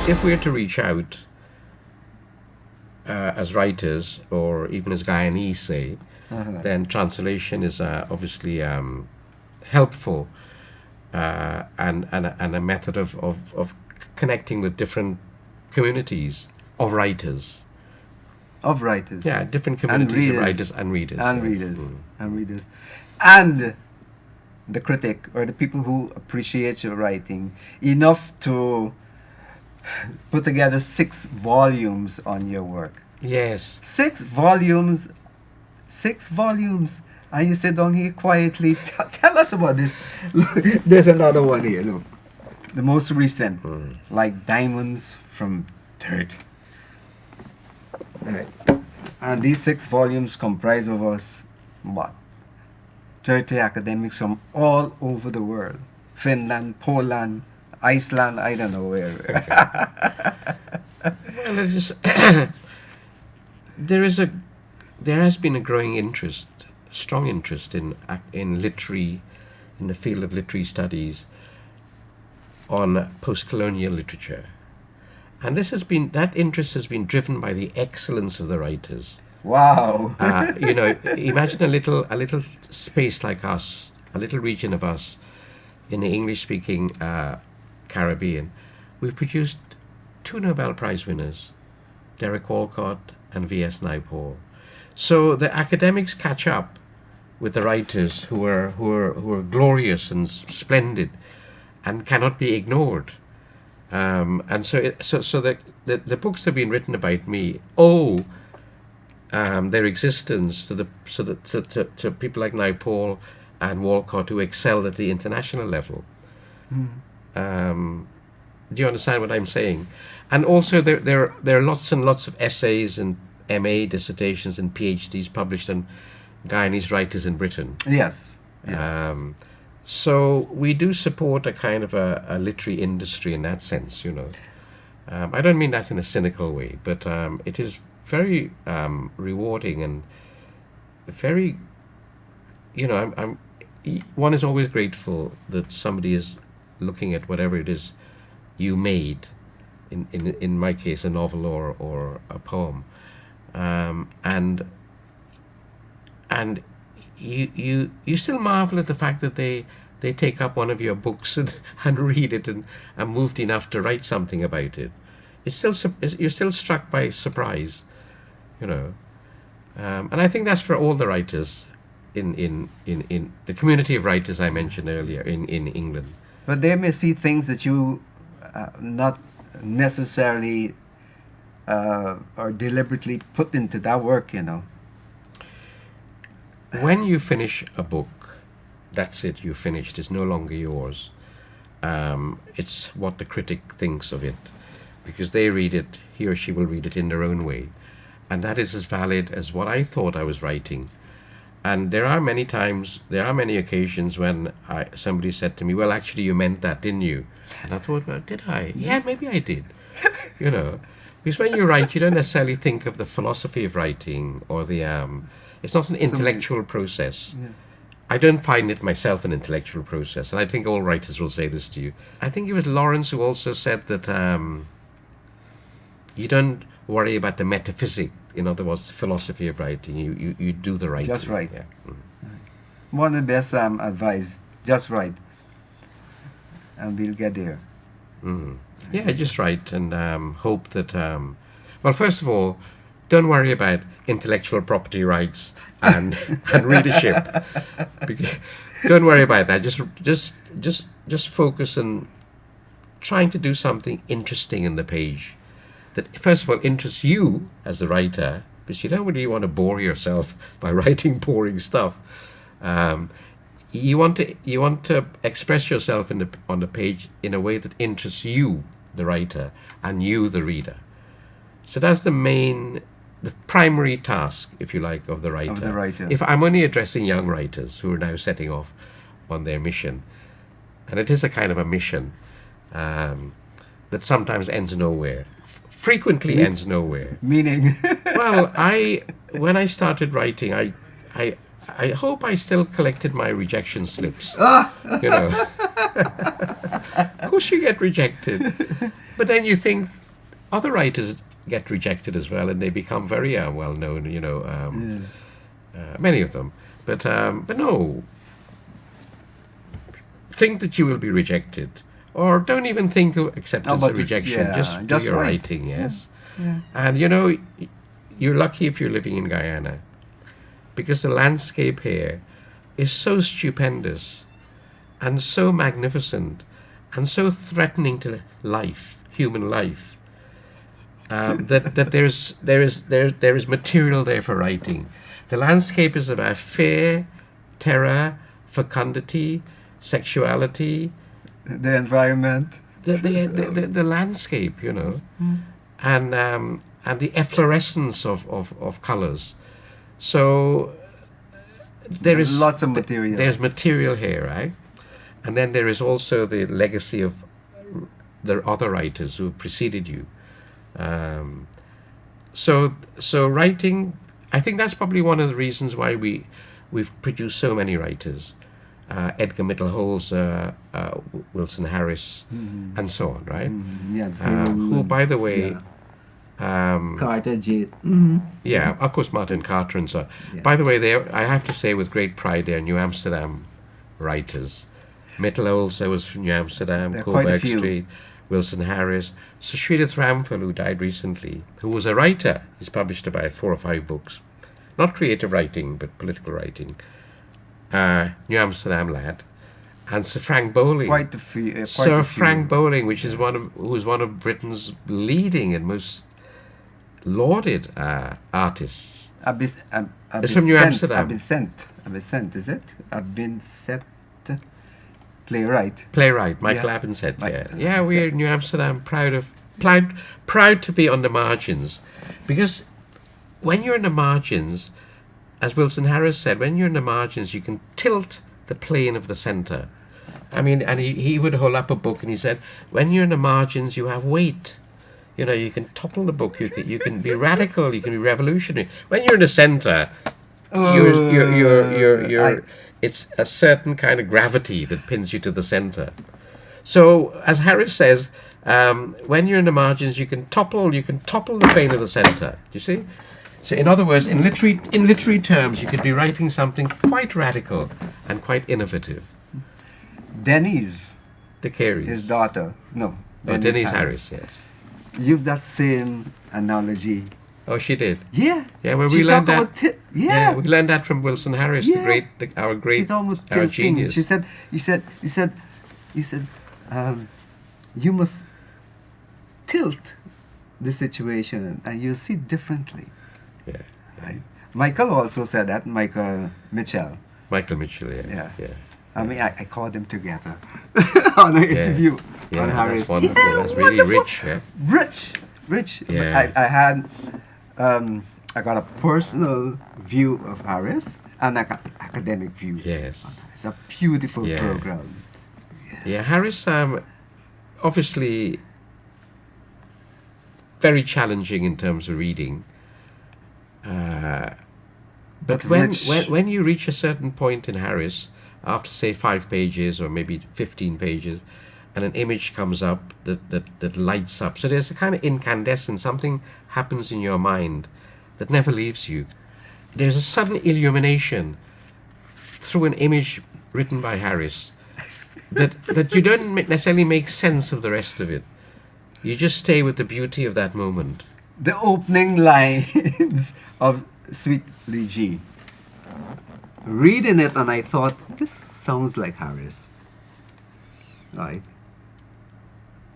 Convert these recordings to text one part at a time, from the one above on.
if we're to reach out as writers, or even as Guyanese say, then translation is obviously helpful, and a method of connecting with different communities of writers. Of writers. Yeah, different And communities of readers. writers and readers. And yes. readers. Mm. And readers. And the critic, or the people who appreciate your writing enough to put together 6 volumes on your work. Yes. 6 volumes. 6 volumes. And you sit down here quietly. Tell us about this. Look, there's another one here. Look. The most recent. Like Diamonds from Dirt. Right. And these 6 volumes comprise of us, what? 30 academics from all over the world. Finland, Poland, Iceland, I don't know where. Well, it's just there has been a growing interest, strong interest in the field of literary studies on post-colonial literature, and that interest has been driven by the excellence of the writers. Wow. Imagine a little space like us, a little region of us in the English-speaking Caribbean. We've produced 2 Nobel Prize winners, Derek Walcott and V.S. Naipaul. So the academics catch up with the writers who are glorious and splendid, and cannot be ignored. And so the books that have been written about me owe their existence to people like Naipaul and Walcott, who excelled at the international level. Do you understand what I'm saying? And also there are lots and lots of essays and MA dissertations and PhDs published on Guyanese writers in Britain. Yes. Yes. So we do support a kind of a literary industry in that sense, I don't mean that in a cynical way, but it is very rewarding and very, one is always grateful that somebody is looking at whatever it is you made, in my case, a novel or a poem, and you still marvel at the fact that they take up one of your books and read it and are moved enough to write something about it. You're still struck by surprise, and I think that's for all the writers in the community of writers I mentioned earlier in England. But they may see things that you not necessarily or deliberately put into that work, When you finish a book, that's it, you finished. It's no longer yours. It's what the critic thinks of it, because they read it, he or she will read it in their own way. And that is as valid as what I thought I was writing. And there are many occasions when somebody said to me, well, actually, you meant that, didn't you? And I thought, well, did I? Yeah, maybe I did. Because when you write, you don't necessarily think of the philosophy of writing or it's not an intellectual process. Yeah. I don't find it myself an intellectual process, and I think all writers will say this to you. I think it was Lawrence who also said that you don't worry about the metaphysic, in other words, the philosophy of writing. You do the writing. Just right. Yeah. One of the best advice, just right. And we'll get there. Yeah, just right, and hope that, well, first of all, don't worry about intellectual property rights and readership. Don't worry about that. Just focus on trying to do something interesting in the page that, first of all, interests you as the writer, because you don't really want to bore yourself by writing boring stuff. You want to express yourself on the page in a way that interests you, the writer, and you, the reader. So that's the primary task, if you like, of the writer. Of the writer. If I'm only addressing young writers who are now setting off on their mission, and it is a kind of a mission that sometimes ends nowhere, ends nowhere. Meaning? Well, when I started writing, I hope I still collected my rejection slips. Ah, You know, of course you get rejected, but then you think other writers get rejected as well, and they become very well known. You know, many of them. But no, think that you will be rejected, or don't even think of acceptance but of rejection. yeah, just do just your write. writing, yes. yeah. And you know, you're lucky if you're living in Guyana, because the landscape here is so stupendous and so magnificent and so threatening to life, human life, that there is material there for writing. The landscape is about fear, terror, fecundity, sexuality, The environment. the landscape, you know, and the efflorescence of colors. So there is Lots of material. There's material here, right? And then there is also the legacy of the other writers who preceded you. So writing, I think that's probably one of the reasons why we've produced so many writers. Edgar Mittelholzer, Wilson Harris, and so on, right? Yeah. Who, by the way, Carter J. yeah, of course, Martin Carter and so on. Yeah. By the way, I have to say with great pride, they're New Amsterdam writers. Mittelholzer was from New Amsterdam, There are quite a Coburg few. Street, Wilson Harris. So Sridhar Ramphal, who died recently, who was a writer, he's published about 4 or 5 books. Not creative writing, but political writing. New Amsterdam lad. And Sir Frank Bowling. Quite a few. Sir Frank Bowling, who's one of Britain's leading and most lauded artists. It's from New Amsterdam. Absent, is it? Absent playwright. Playwright, Michael Yeah. Abenseth, Mike- yeah. Yeah, we're in New Amsterdam, proud to be on the margins. Because when you're in the margins, as Wilson Harris said, when you're in the margins, you can tilt the plane of the center. I mean, and he would hold up a book and he said, when you're in the margins, you have weight. You know, you can topple the book, you can be radical, you can be revolutionary. When you're in the center, it's a certain kind of gravity that pins you to the center. So, as Harris says, when you're in the margins, you can topple the plane of the center. Do you see? So, in other words, in literary terms, you could be writing something quite radical and quite innovative. Denise, The Careys. his daughter. No. Denise Harris, yes. Used that same analogy. Oh, she did. Yeah. Yeah, well, She we learned talked that. about yeah. We learned that from Wilson Harris, Yeah. our She great, talked about our tilting. genius. She said, you must tilt the situation and you'll see differently. Yeah. Right? Michael also said that, Michael Mitchell. Michael Mitchell, Yeah. yeah. I mean, I called them together on an interview Yeah, on Harris. that's wonderful. Yeah, That's really wonderful. rich. Yeah. Rich. Yeah. I had, I got a personal view of Harris and an academic view. Yes. It's a beautiful Yeah. program. Yeah, Harris, obviously very challenging in terms of reading. But But when rich. when you reach a certain point in Harris, after say 5 pages or maybe 15 pages, and an image comes up that lights up. So there's a kind of incandescence, something happens in your mind that never leaves you. There's a sudden illumination through an image written by Harris that you don't necessarily make sense of the rest of it. You just stay with the beauty of that moment. The opening lines of Sweet Lee G. Reading it and I thought, this sounds like Harris. Right?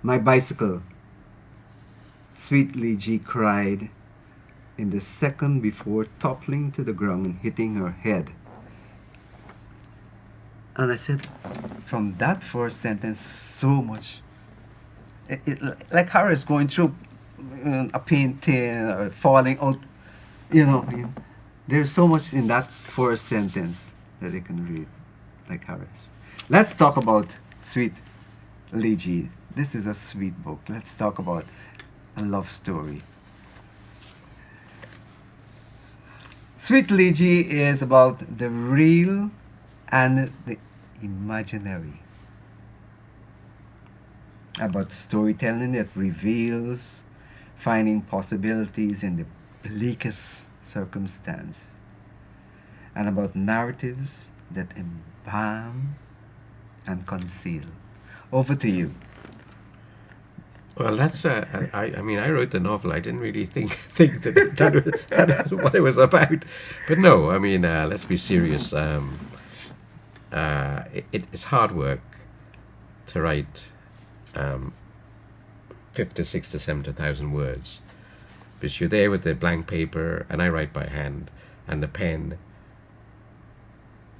My bicycle. Sweet Lee G cried in the second before toppling to the ground and hitting her head. And I said, from that first sentence, so much. Like Harris going through a painting or falling out, there's so much in that first sentence that you can read, like Harris. Let's talk about Sweet Lee G. This is a sweet book. Let's talk about a love story. Sweet Lychee is about the real and the imaginary. About storytelling that reveals finding possibilities in the bleakest circumstance. And about narratives that embalm and conceal. Over to you. Well, that's I mean, I wrote the novel. I didn't really think that was what it was about. But no, I mean, let's be serious. It's hard work to write 50, 60, 70,000 words, because you're there with the blank paper, and I write by hand, and the pen,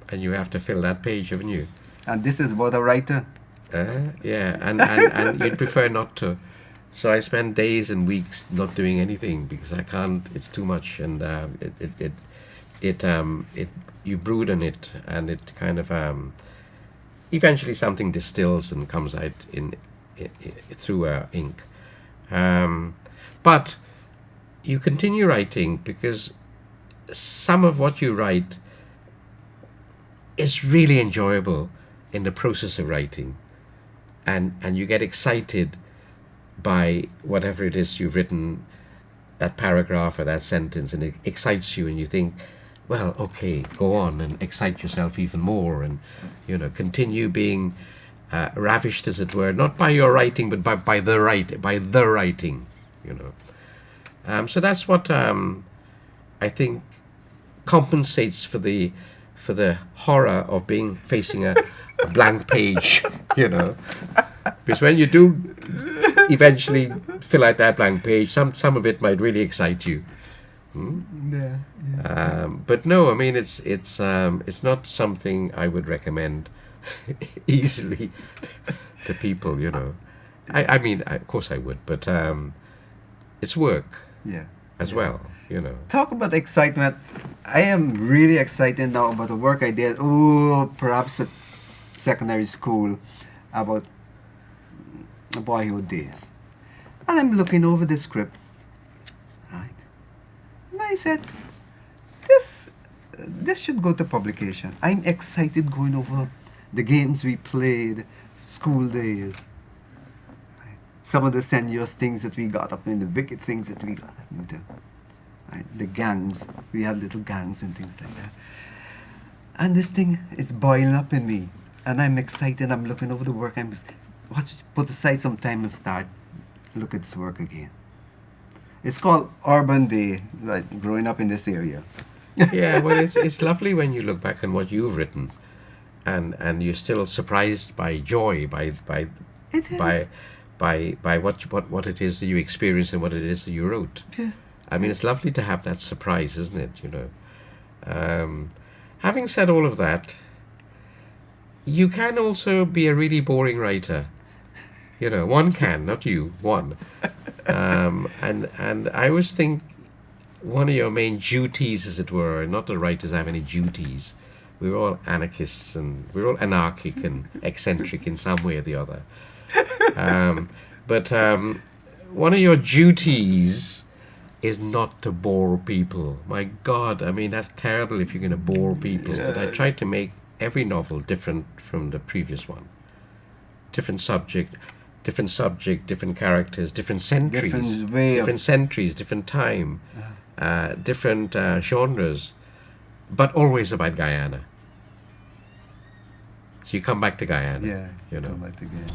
and you have to fill that page, haven't you? And this is about a writer. Yeah, and you'd prefer not to. So I spend days and weeks not doing anything because I can't. It's too much, and you brood on it, and it kind of eventually something distills and comes out through ink. But you continue writing because some of what you write is really enjoyable in the process of writing, and you get excited by whatever it is you've written, that paragraph or that sentence, and it excites you, and you think, well, okay, go on and excite yourself even more, and continue being ravished, as it were, not by your writing, but by the writing. So that's what I think compensates for the horror of facing a blank page, because when you do eventually fill out that blank page, some of it might really excite you. Yeah. But no, I mean, it's not something I would recommend easily to people. I mean, of course I would, but it's work. Yeah. As well. Talk about excitement. I am really excited now about the work I did. Oh, perhaps at secondary school, about boyhood days. And I'm looking over the script, right? And I said, this should go to publication. I'm excited going over the games we played, school days. Some of the senorious things that we got up in, the wicked things that we got up into. Right? The gangs, we had little gangs and things like that. And this thing is boiling up in me. And I'm excited, I'm looking over the work, put aside some time and start, look at this work again. It's called Urban Day, like growing up in this area. Yeah, well, it's lovely when you look back on what you've written, and you're still surprised by joy, by what it is that you experienced and what it is that you wrote. Yeah. I mean, it's lovely to have that surprise, isn't it? Having said all of that, you can also be a really boring writer. One can, not you, one. And I always think one of your main duties, as it were, not that writers have any duties. We're all anarchists, and we're all anarchic and eccentric in some way or the other. But one of your duties is not to bore people. My God, I mean, that's terrible if you're going to bore people. Yeah. So I tried to make every novel different from the previous one. Different subject, different characters, different centuries, different centuries, different time, different genres, but always about Guyana. So you come back to Guyana. Yeah, come back to Guyana.